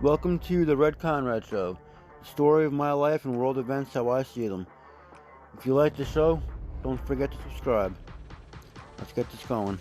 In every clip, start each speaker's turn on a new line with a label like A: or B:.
A: Welcome to the Red Conrad Show, the story of my life and world events how I see them. If you like the show, don't forget to subscribe. Let's get this going.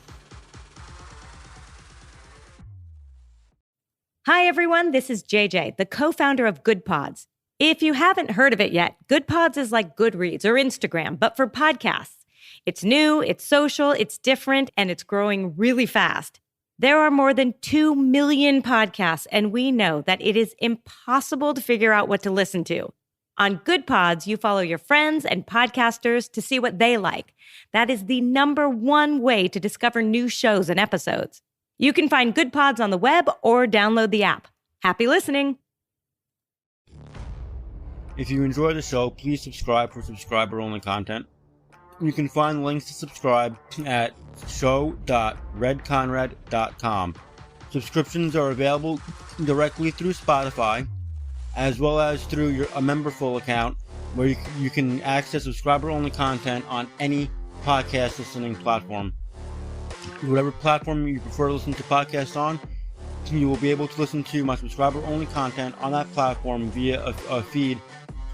B: Hi, everyone. This is JJ, the co-founder of Good Pods. If you haven't heard of it yet, Good Pods is like Goodreads or Instagram, but for podcasts. It's new, it's social, it's different, and it's growing really fast. There are more than 2 million podcasts, and we know that it is impossible to figure out what to listen to. On Good Pods, you follow your friends and podcasters to see what they like. That is the number one way to discover new shows and episodes. You can find Good Pods on the web or download the app. Happy listening.
A: If you enjoy the show, please subscribe for subscriber-only content. You can find links to subscribe at show.redconrad.com. Subscriptions are available directly through Spotify, as well as through a Memberful account, where you can access subscriber-only content on any podcast listening platform. Whatever platform you prefer to listen to podcasts on, you will be able to listen to my subscriber-only content on that platform via a feed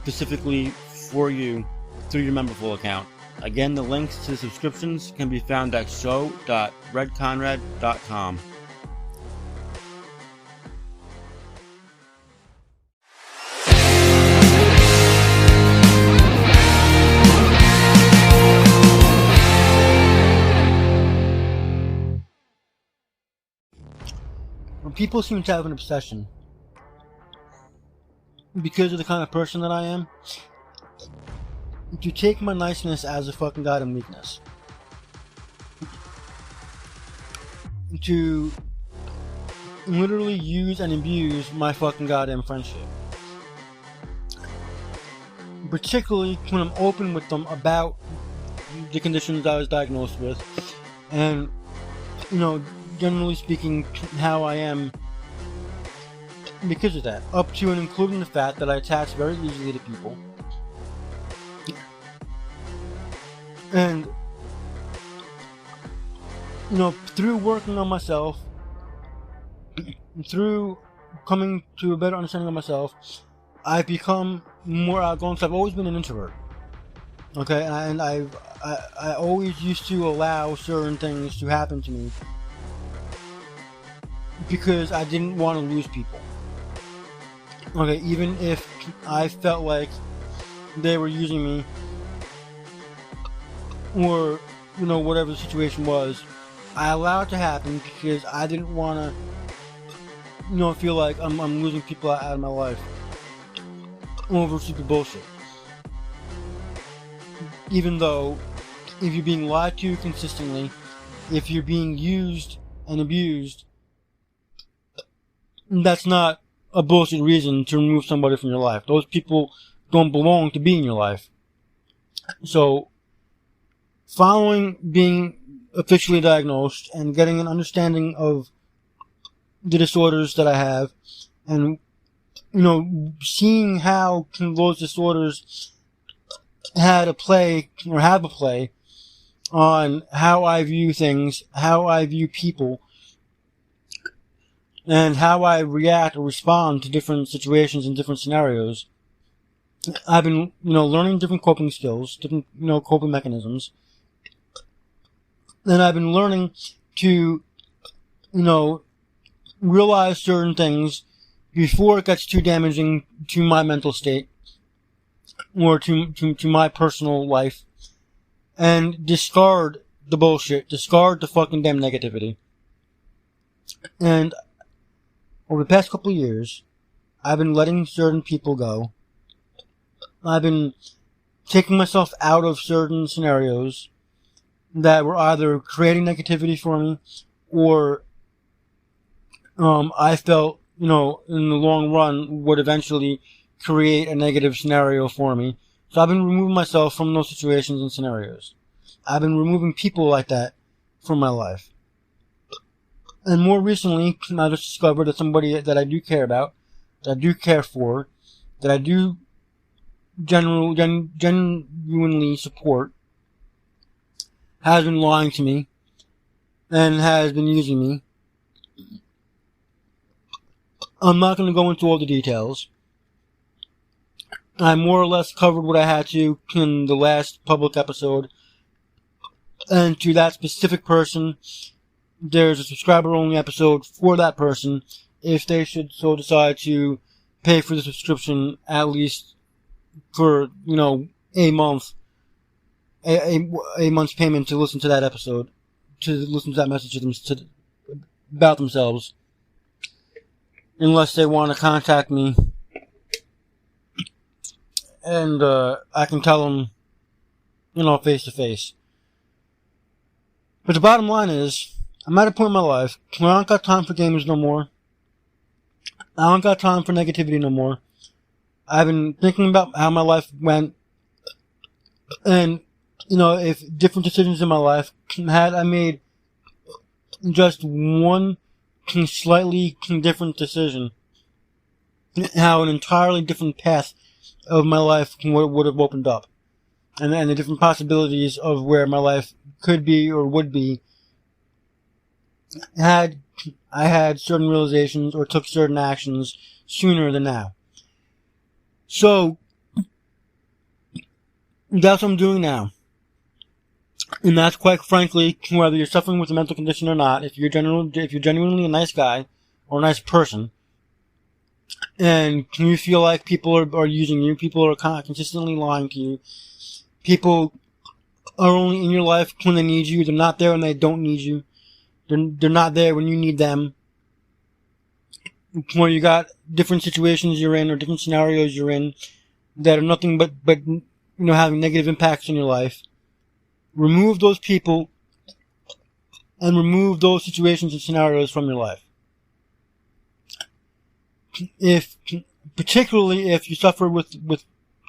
A: specifically for you through your Memberful account. Again, the links to the subscriptions can be found at show.redconrad.com. People seem to have an obsession, because of the kind of person that I am, to take my niceness as a fucking goddamn weakness. To literally use and abuse my fucking goddamn friendship. Particularly when I'm open with them about the conditions I was diagnosed with, and, generally speaking, how I am because of that. Up to and including the fact that I attach very easily to people. And, through working on myself, through coming to a better understanding of myself, I've become more outgoing. So I've always been an introvert. Okay, and I always used to allow certain things to happen to me because I didn't want to lose people. Okay, even if I felt like they were using me, or, whatever the situation was, I allowed it to happen because I didn't want to, feel like I'm losing people out of my life over stupid bullshit. Even though, if you're being lied to consistently, if you're being used and abused, that's not a bullshit reason to remove somebody from your life. Those people don't belong to be in your life. So, following being officially diagnosed and getting an understanding of the disorders that I have, and, seeing how those disorders have a play on how I view things, how I view people, and how I react or respond to different situations and different scenarios. I've been, learning different coping skills, different, coping mechanisms. And I've been learning to, realize certain things before it gets too damaging to my mental state or to my personal life, and discard the bullshit, discard the fucking damn negativity. And over the past couple of years, I've been letting certain people go. I've been taking myself out of certain scenarios that were either creating negativity for me, or I felt, in the long run would eventually create a negative scenario for me. So I've been removing myself from those situations and scenarios. I've been removing people like that from my life. And more recently, I just discovered that somebody that I do care about, that I do care for, that I do genuinely support, has been lying to me and has been using me. I'm not going to go into all the details. I more or less covered what I had to in the last public episode. And to that specific person, there's a subscriber-only episode for that person if they should so decide to pay for the subscription, at least for, a month, a month's payment to listen to that episode, to listen to that message to them, about themselves. Unless they want to contact me, and I can tell them, face to face. But the bottom line is, I'm at a point in my life where I don't got time for gamers no more. I don't got time for negativity no more. I've been thinking about how my life went, and, if different decisions in my life, had I made just one slightly different decision, how an entirely different path of my life would have opened up. And the different possibilities of where my life could be or would be had I had certain realizations or took certain actions sooner than now. So, that's what I'm doing now. And that's quite frankly, whether you're suffering with a mental condition or not, if you're genuinely a nice guy or a nice person, and you feel like people are using you, people are consistently lying to you, people are only in your life when they need you, they're not there when they don't need you, they're not there when you need them, where you got different situations you're in or different scenarios you're in that are nothing but having negative impacts on your life. Remove those people and remove those situations and scenarios from your life. Particularly if you suffer with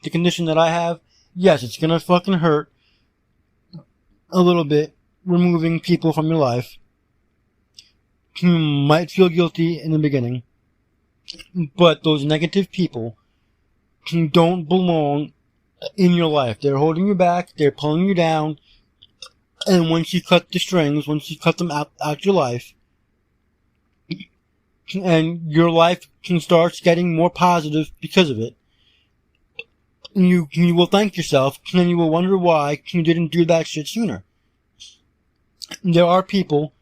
A: the condition that I have, yes, it's gonna fucking hurt a little bit removing people from your life. You might feel guilty in the beginning, but those negative people don't belong in your life. They're holding you back, they're pulling you down, and once you cut the strings, once you cut them out your life, and your life starts getting more positive because of it, you will thank yourself, and you will wonder why you didn't do that shit sooner. There are people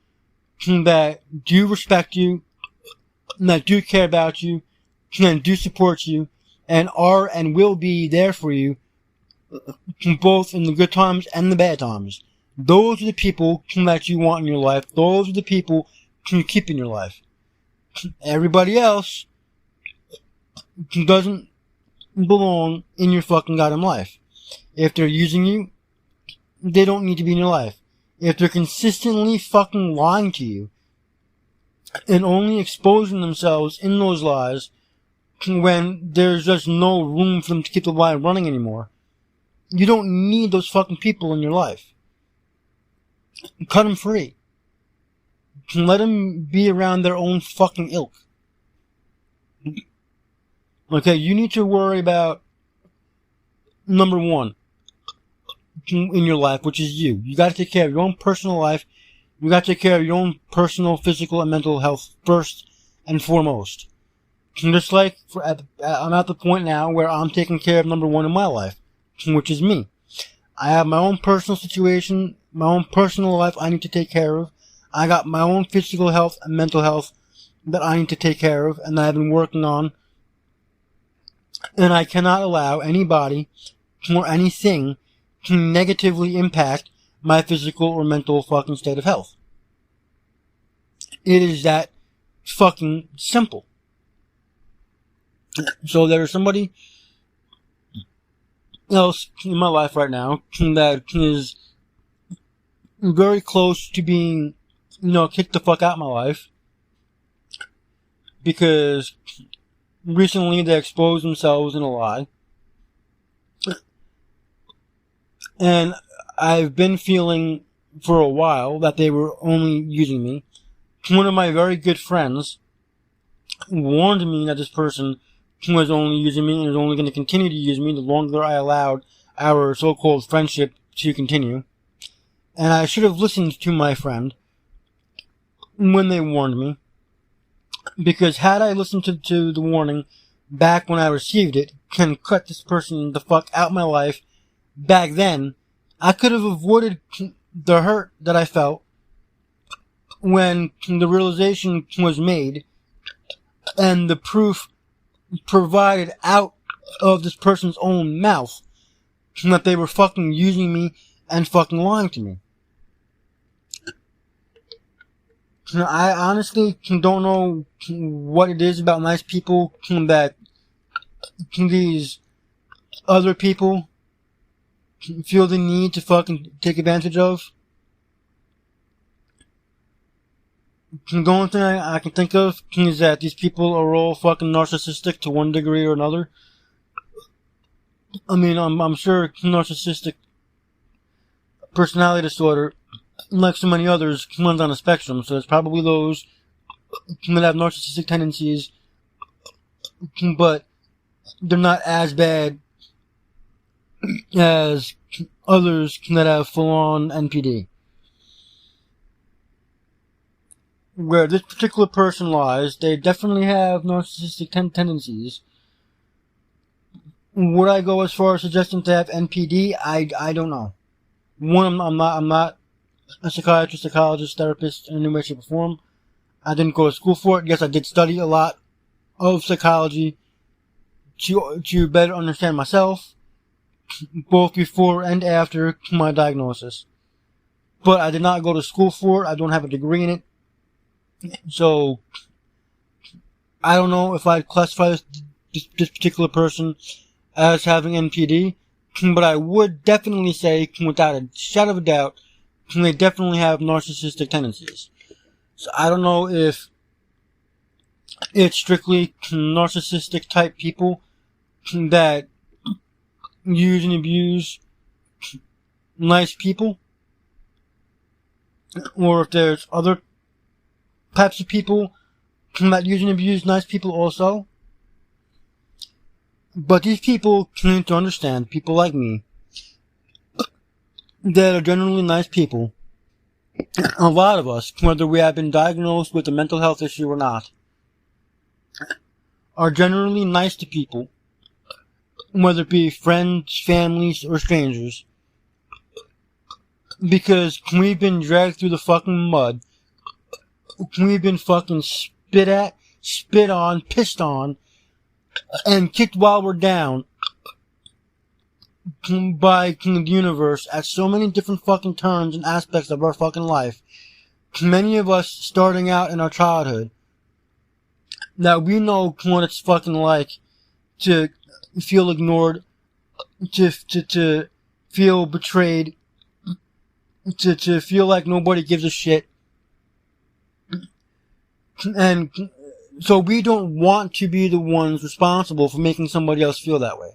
A: that do respect you, that do care about you, and do support you, and are and will be there for you, both in the good times and the bad times. Those are the people that you want in your life. Those are the people you keep in your life. Everybody else doesn't belong in your fucking goddamn life. If they're using you, they don't need to be in your life. If they're consistently fucking lying to you and only exposing themselves in those lies when there's just no room for them to keep the lie running anymore, you don't need those fucking people in your life. Cut them free. Let them be around their own fucking ilk. Okay, you need to worry about number one in your life, which is you. You gotta take care of your own personal life. You gotta take care of your own personal, physical, and mental health first and foremost. Just like I'm at the point now where I'm taking care of number one in my life, which is me. I have my own personal situation, my own personal life I need to take care of. I got my own physical health and mental health that I need to take care of and that I've been working on. And I cannot allow anybody or anything to negatively impact my physical or mental fucking state of health. It is that fucking simple. So there is somebody else in my life right now that is very close to being, kicked the fuck out of my life because recently they exposed themselves in a lie. And I've been feeling for a while that they were only using me. One of my very good friends warned me that this person was only using me and was only going to continue to use me the longer I allowed our so-called friendship to continue. And I should have listened to my friend when they warned me. Because had I listened to the warning back when I received it, can cut this person the fuck out of my life back then, I could have avoided the hurt that I felt when the realization was made and the proof provided out of this person's own mouth that they were fucking using me and fucking lying to me. I honestly don't know what it is about nice people that these other people feel the need to fucking take advantage of. The only thing I can think of is that these people are all fucking narcissistic to one degree or another. I mean, I'm sure narcissistic personality disorder, like so many others, runs on a spectrum, so it's probably those that have narcissistic tendencies, but they're not as bad as others that have full-on NPD. Where this particular person lies, they definitely have narcissistic tendencies. Would I go as far as suggesting to have NPD? I don't know. One, I'm not a psychiatrist, psychologist, therapist in any way, shape, or form. I didn't go to school for it. Yes, I did study a lot of psychology to better understand myself, both before and after my diagnosis. But I did not go to school for it. I don't have a degree in it. So, I don't know if I'd classify this particular person as having NPD, but I would definitely say, without a shadow of a doubt, they definitely have narcissistic tendencies. So I don't know if it's strictly narcissistic type people that use and abuse nice people, or if there's other types of people that use and abuse nice people also. But these people need to understand, people like me, that are generally nice people, a lot of us, whether we have been diagnosed with a mental health issue or not, are generally nice to people, whether it be friends, families, or strangers, because we've been dragged through the fucking mud, we've been fucking spit at, spit on, pissed on, and kicked while we're down by the universe at so many different fucking turns and aspects of our fucking life. Many of us starting out in our childhood, that we know what it's fucking like to feel ignored, to feel betrayed, to feel like nobody gives a shit. And so we don't want to be the ones responsible for making somebody else feel that way.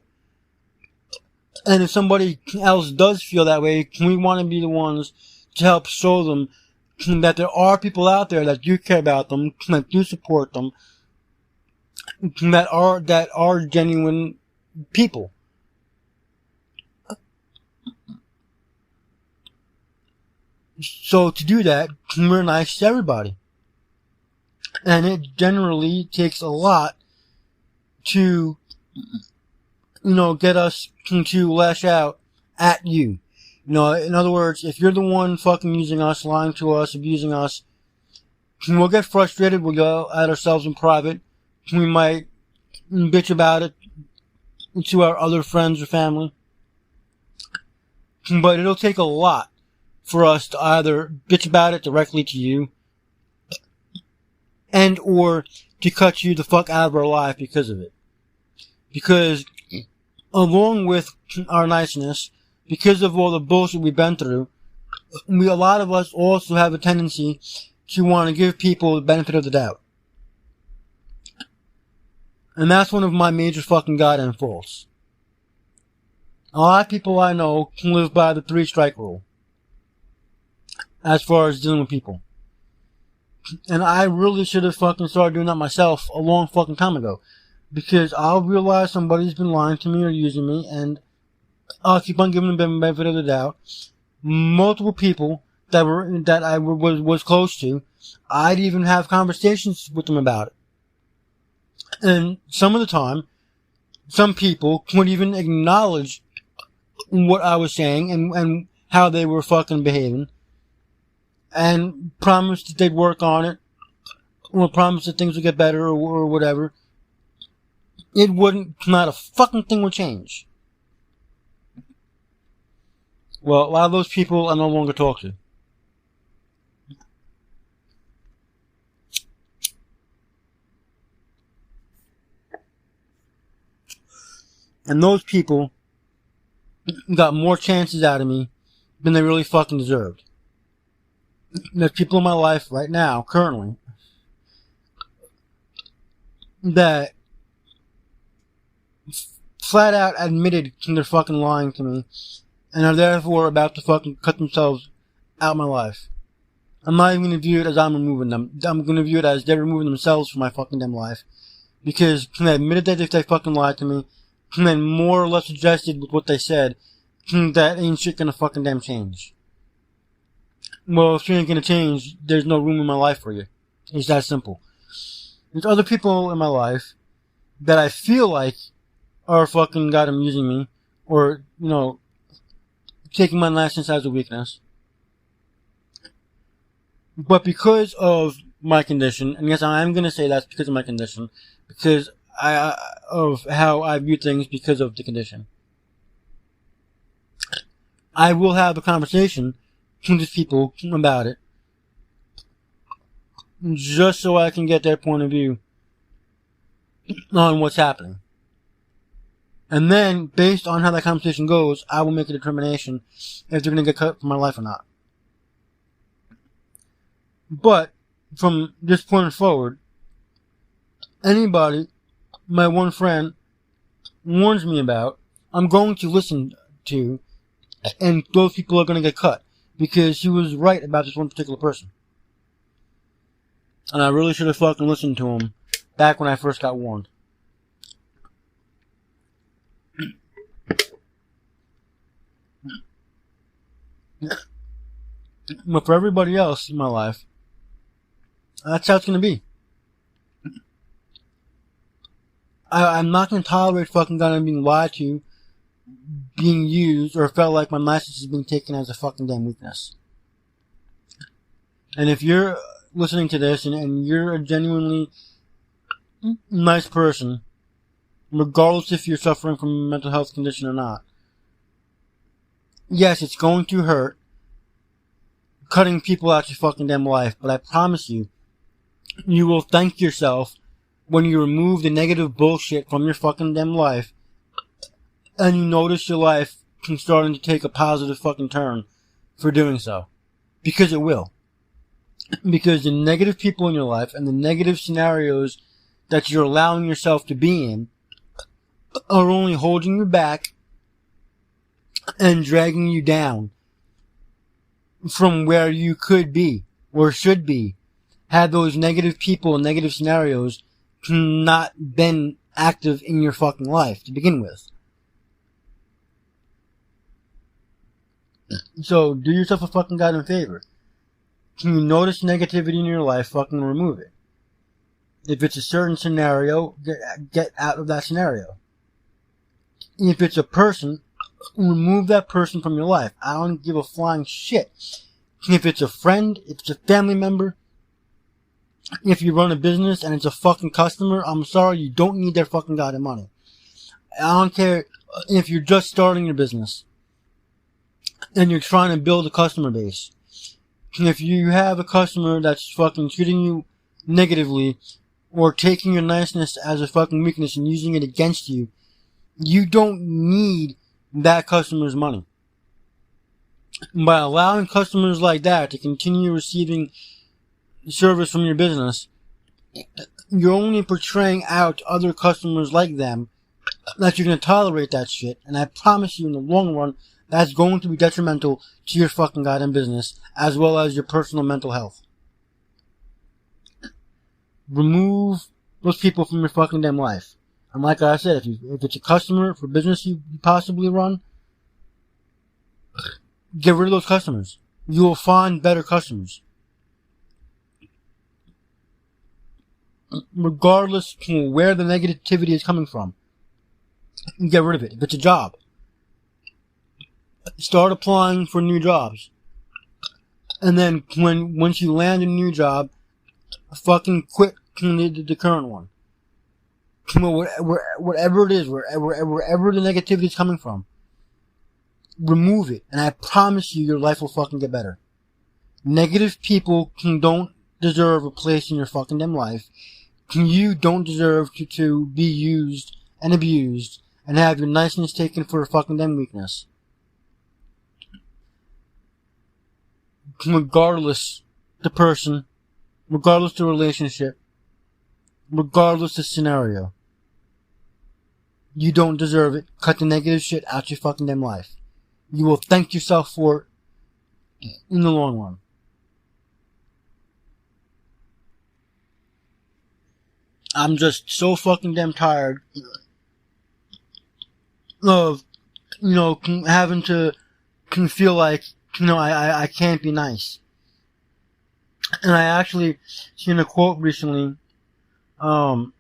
A: And if somebody else does feel that way, we want to be the ones to help show them that there are people out there that do care about them, that do support them, that are genuine people. So to do that, we're nice to everybody. And it generally takes a lot to, get us to lash out at you. In other words, if you're the one fucking using us, lying to us, abusing us, we'll get frustrated, we'll go at ourselves in private, we might bitch about it to our other friends or family. But it'll take a lot for us to either bitch about it directly to you, and or to cut you the fuck out of our life because of it. Because along with our niceness, because of all the bullshit we've been through, a lot of us also have a tendency to want to give people the benefit of the doubt. And that's one of my major fucking goddamn faults. A lot of people I know live by the 3-strike rule as far as dealing with people. And I really should have fucking started doing that myself a long fucking time ago. Because I'll realize somebody's been lying to me or using me, and I'll keep on giving them the benefit of the doubt. Multiple people that I was close to, I'd even have conversations with them about it. And some of the time, some people would even acknowledge what I was saying and how they were fucking behaving, and promise that they'd work on it, or promise that things would get better, or whatever. It wouldn't, not a fucking thing would change. Well, a lot of those people I no longer talk to. And those people got more chances out of me than they really fucking deserved. There's people in my life right now, currently, that flat out admitted they're fucking lying to me, and are therefore about to fucking cut themselves out of my life. I'm not even going to view it as I'm removing them. I'm going to view it as they're removing themselves from my fucking damn life. Because they admitted that if they fucking lied to me, and then more or less adjusted with what they said, that ain't shit gonna fucking damn change. Well, if you ain't gonna change, there's no room in my life for you. It's that simple. There's other people in my life that I feel like are fucking goddamn using me, or, taking my niceness as a weakness. But because of my condition, and yes, I am gonna say that's because of my condition, because of how I view things because of the condition, I will have a conversation with these people about it, just so I can get their point of view on what's happening. And then, based on how that conversation goes, I will make a determination if they're going to get cut from my life or not. But, from this point forward, anybody my one friend warns me about, I'm going to listen to, and those people are going to get cut, because he was right about this one particular person. And I really should have fucking listened to him back when I first got warned. But for everybody else in my life, that's how it's going to be. I'm not going to tolerate fucking goddamn being lied to, being used, or felt like my niceness is being taken as a fucking damn weakness. And if you're listening to this and you're a genuinely nice person, regardless if you're suffering from a mental health condition or not, yes, it's going to hurt cutting people out your fucking damn life, but I promise you, you will thank yourself when you remove the negative bullshit from your fucking damn life, and you notice your life starting to take a positive fucking turn for doing so. Because it will. Because the negative people in your life and the negative scenarios that you're allowing yourself to be in are only holding you back and dragging you down from where you could be or should be had those negative people and negative scenarios not been active in your fucking life to begin with. So, do yourself a fucking goddamn favor. Can you notice negativity in your life, fucking remove it. If it's a certain scenario, get out of that scenario. If it's a person, remove that person from your life. I don't give a flying shit. If it's a friend, if it's a family member, if you run a business and it's a fucking customer, I'm sorry, you don't need their fucking goddamn money. I don't care if you're just starting your business and you're trying to build a customer base. If you have a customer that's fucking treating you negatively or taking your niceness as a fucking weakness and using it against you, you don't need that customer's money. By allowing customers like that to continue receiving service from your business, you're only portraying out to other customers like them that you're going to tolerate that shit, and I promise you in the long run, that's going to be detrimental to your fucking goddamn business, as well as your personal mental health. Remove those people from your fucking damn life. And like I said, if it's a customer for business you possibly run, get rid of those customers. You will find better customers. regardless where the negativity is coming from. Get rid of it. If it's a job, start applying for new jobs. And then once you land a new job, fucking quit the current one. Whatever it is, wherever the negativity is coming from, remove it. And I promise you, your life will fucking get better. Negative people don't deserve a place in your fucking damn life. You don't deserve to be used and abused and have your niceness taken for a fucking damn weakness. Regardless the person, regardless the relationship, regardless the scenario, you don't deserve it. Cut the negative shit out your fucking damn life. You will thank yourself for it in the long run. I'm just so fucking damn tired of, having to feel like, I can't be nice. And I actually seen a quote recently, that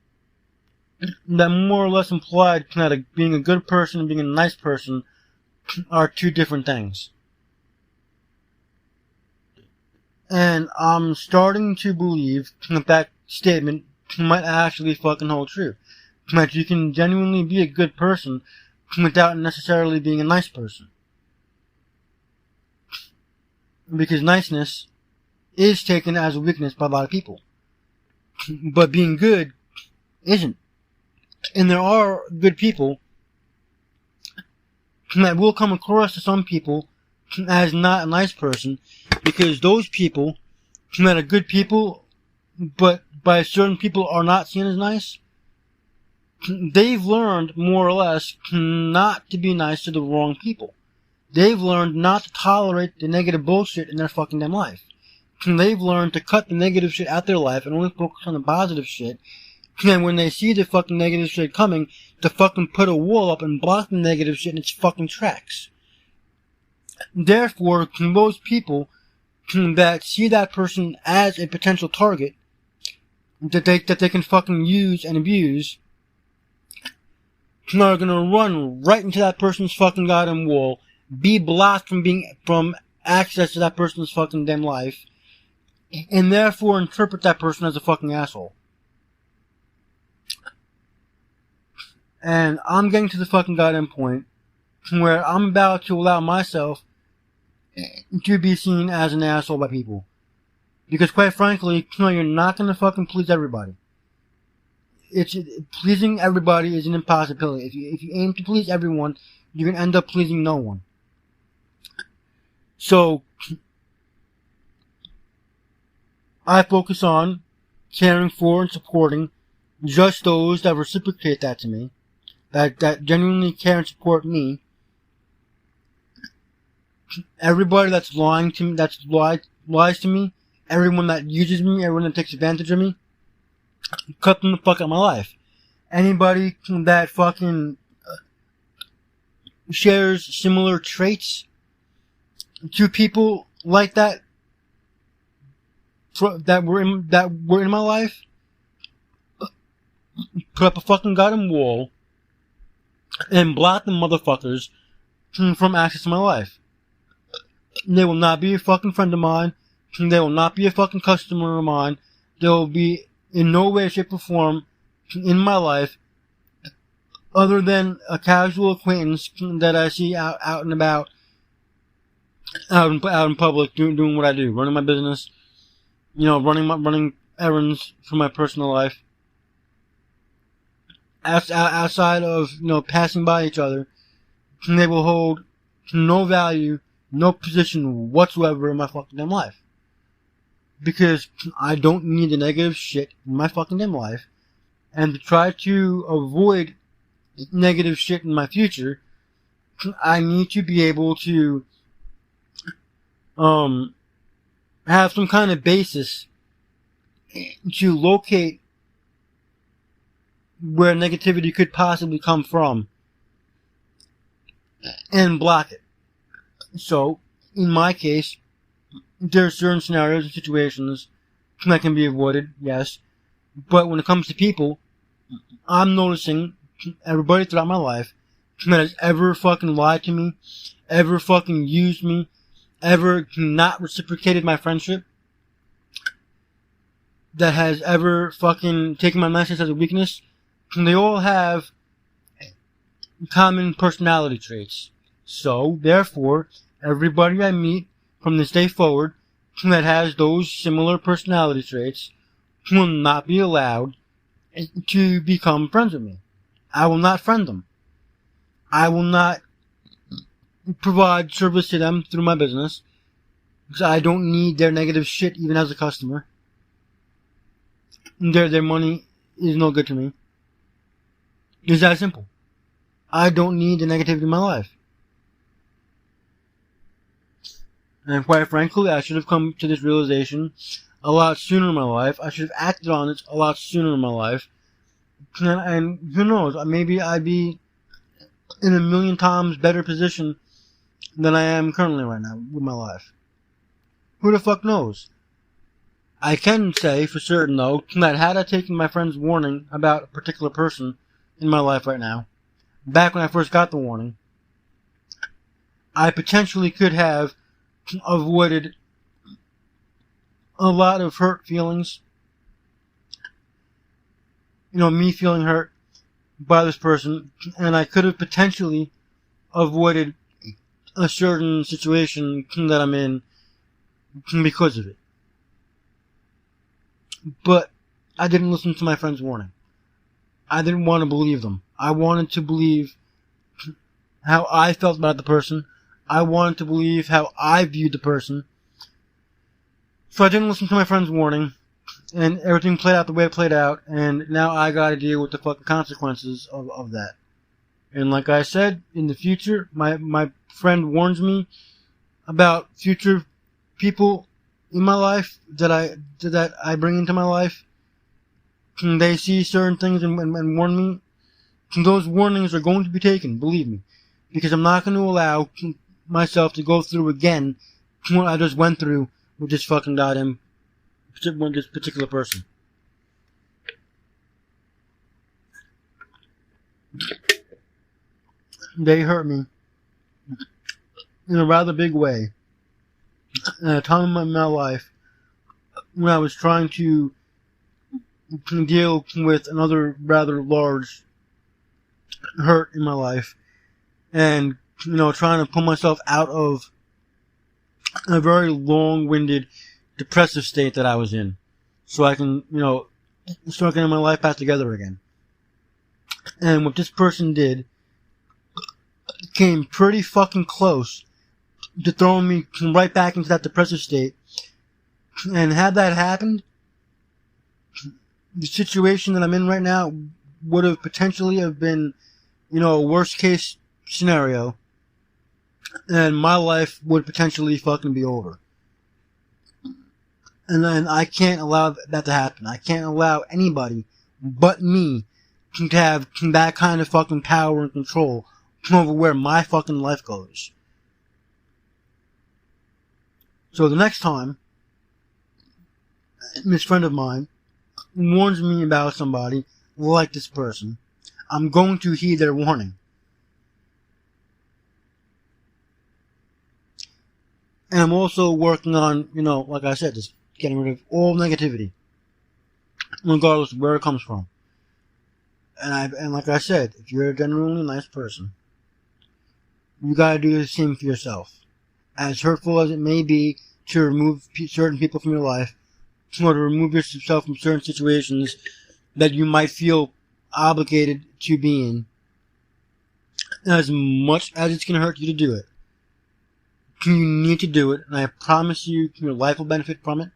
A: more or less implied that being a good person and being a nice person are two different things. And I'm starting to believe that statement might actually fucking hold true. That you can genuinely be a good person without necessarily being a nice person. Because niceness is taken as a weakness by a lot of people. But being good isn't. And there are good people that will come across to some people as not a nice person, because those people that are good people, but by certain people are not seen as nice, they've learned, more or less, not to be nice to the wrong people. They've learned not to tolerate the negative bullshit in their fucking damn life. They've learned to cut the negative shit out their life and only focus on the positive shit. And when they see the fucking negative shit coming, to fucking put a wall up and block the negative shit in its fucking tracks. Therefore, those people that see that person as a potential target that they can fucking use and abuse are gonna run right into that person's fucking goddamn wall, be blocked from access to that person's fucking damn life, and therefore interpret that person as a fucking asshole. And I'm getting to the fucking goddamn point where I'm about to allow myself to be seen as an asshole by people. Because quite frankly, you're not gonna fucking please everybody. Pleasing everybody is an impossibility. If you aim to please everyone, you're gonna end up pleasing no one. So, I focus on caring for and supporting just those that reciprocate that to me, that genuinely care and support me. Everybody that's lying to me, lies to me, everyone that uses me, everyone that takes advantage of me, cut them the fuck out of my life. Anybody that fucking shares similar traits to people like that were in my life, put up a fucking goddamn wall and block them motherfuckers from access to my life. They will not be a fucking friend of mine. They will not be a fucking customer of mine. They will be in no way, shape, or form in my life other than a casual acquaintance that I see out and about, out in public, doing what I do, running my business, running errands for my personal life. Outside of, passing by each other, they will hold no value, no position whatsoever in my fucking damn life. Because I don't need the negative shit in my fucking damn life. And to try to avoid negative shit in my future, I need to be able to have some kind of basis to locate where negativity could possibly come from and block it. So, in my case, there are certain scenarios and situations that can be avoided, yes. But when it comes to people, I'm noticing everybody throughout my life that has ever fucking lied to me, ever fucking used me, ever not reciprocated my friendship, that has ever fucking taken my message as a weakness, they all have common personality traits. So, therefore, everybody I meet from this day forward that has those similar personality traits will not be allowed to become friends with me. I will not friend them. I will not provide service to them through my business, because I don't need their negative shit even as a customer. Their money is no good to me. It's that simple. I don't need the negativity in my life. And quite frankly, I should have come to this realization a lot sooner in my life. I should have acted on it a lot sooner in my life. And who knows, maybe I'd be in a million times better position than I am currently right now with my life. Who the fuck knows? I can say for certain, though, that had I taken my friend's warning about a particular person in my life right now, back when I first got the warning, I potentially could have avoided a lot of hurt feelings. Me feeling hurt by this person, and I could have potentially avoided a certain situation that I'm in because of it. But I didn't listen to my friend's warning. I didn't want to believe them. I wanted to believe how I felt about the person. I wanted to believe how I viewed the person. So I didn't listen to my friend's warning, and everything played out the way it played out, and now I gotta deal with the fucking consequences of that. And like I said, in the future, my friend warns me about future people in my life that I bring into my life. They see certain things and warn me. Those warnings are going to be taken, believe me, because I'm not going to allow myself to go through again what I just went through with this fucking goddamn this particular person. They hurt me in a rather big way at a time in my life when I was trying to deal with another rather large hurt in my life, and trying to pull myself out of a very long-winded depressive state that I was in, so I can start getting my life back together again. And what this person did came pretty fucking close to throwing me right back into that depressive state. And had that happened, the situation that I'm in right now would have potentially have been, a worst case scenario, and my life would potentially fucking be over. And then I can't allow that to happen. I can't allow anybody but me to have that kind of fucking power and control over where my fucking life goes. So the next time this friend of mine warns me about somebody like this person, I'm going to heed their warning. And I'm also working on, like I said, just getting rid of all negativity, regardless of where it comes from. And like I said, if you're a genuinely nice person, you gotta do the same for yourself. As hurtful as it may be to remove certain people from your life, or to remove yourself from certain situations that you might feel obligated to be in, as much as it's gonna hurt you to do it, you need to do it, and I promise you your life will benefit from it,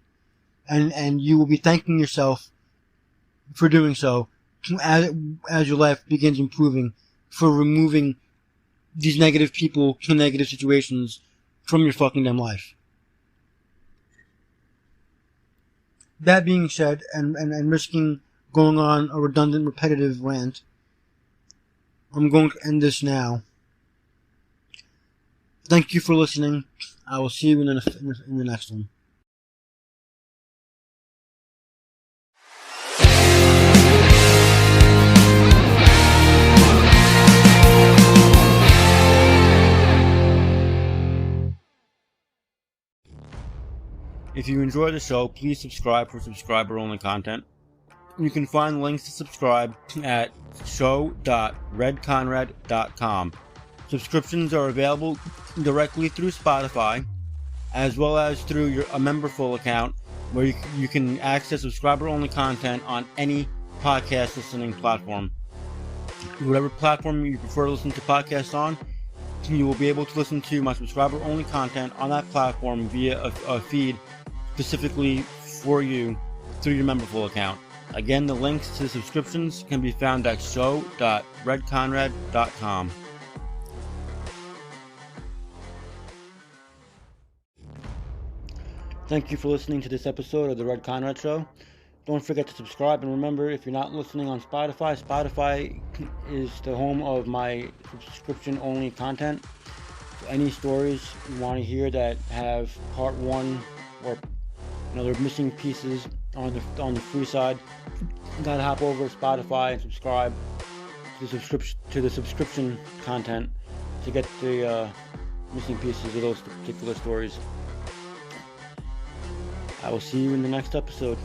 A: and you will be thanking yourself for doing so as your life begins improving, for removing these negative people and negative situations from your fucking damn life. That being said, and risking going on a redundant, repetitive rant, I'm going to end this now. Thank you for listening. I will see you in the next one. If you enjoy the show, please subscribe for subscriber-only content. You can find links to subscribe at show.redconrad.com. Subscriptions are available directly through Spotify, as well as through a Memberful account, where you can access subscriber-only content on any podcast listening platform. Whatever platform you prefer to listen to podcasts on, you will be able to listen to my subscriber-only content on that platform via a feed specifically for you through your Memberful account. Again, the links to the subscriptions can be found at show.redconrad.com. Thank you for listening to this episode of The Red Conrad Show. Don't forget to subscribe, and remember, if you're not listening on Spotify, Spotify is the home of my subscription-only content. So any stories you want to hear that have part 1 or they're missing pieces on the free side, you gotta hop over to Spotify and subscribe to the subscription content to get the missing pieces of those particular stories. I will see you in the next episode.